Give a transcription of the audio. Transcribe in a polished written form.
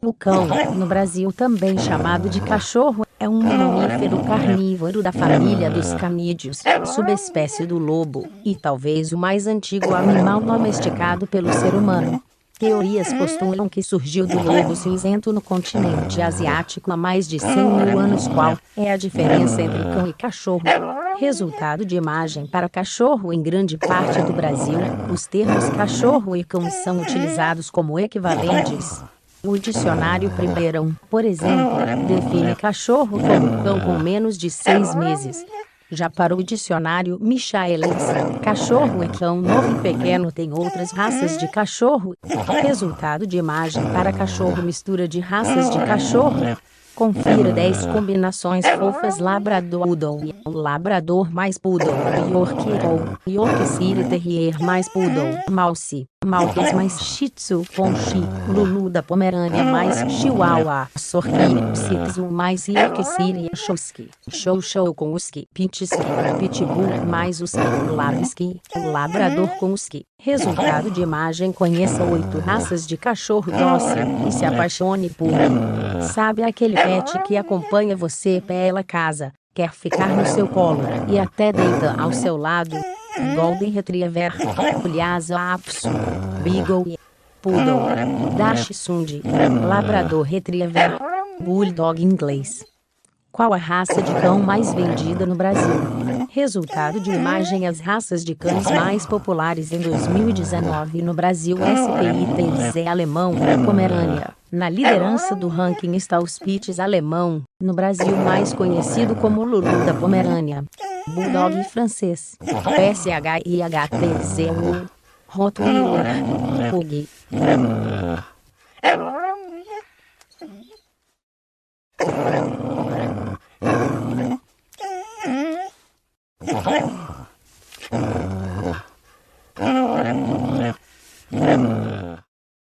O cão, no Brasil também chamado de cachorro, é um mamífero carnívoro da família dos canídeos, subespécie do lobo, e talvez o mais antigo animal domesticado pelo ser humano. Teorias postulam que surgiu do lobo cinzento no continente asiático há mais de 100.000 anos. Qual é a diferença entre cão e cachorro? Resultado de imagem para cachorro. Em grande parte do Brasil, os termos cachorro e cão são utilizados como equivalentes. O dicionário Primeirão, por exemplo, define cachorro como cão com menos de 6 meses. Já para o dicionário Michaelis, cachorro e cão novo e pequeno tem outras raças de cachorro. Resultado de imagem para cachorro. Mistura de raças de cachorro. Confira 10 combinações fofas: Labrador Poodle, Labrador mais Poodle, Yorkshire, Yorkshire Terrier mais Poodle, Mouse, Maltese mais Shih Tzu, Ponchi, Lulu da Pomerânia mais Chihuahua, Sorky, Shih Tzu mais Yorkshire Husky, Chow Chow com Husky, Pinsky, Pitbull mais Husky, Labsky, Labrador com Husky. Resultado de imagem: conheça 8 raças de cachorro dócil e se apaixone por um. Sabe aquele pet que acompanha você pela casa, quer ficar no seu colo e até deita ao seu lado? Golden Retriever, Lhasa Apso, Beagle, Poodle, Dachshund, Labrador Retriever, Bulldog inglês. Qual a raça de cão mais vendida no Brasil? Resultado de imagem: as raças de cães mais populares em 2019 no Brasil. SPITZ alemão, Pomerânia. Na liderança do ranking está o Spitz alemão, no Brasil mais conhecido como Lulu da Pomerânia. Bulldog francês, PSHIHTZU. Rottweiler, Pug.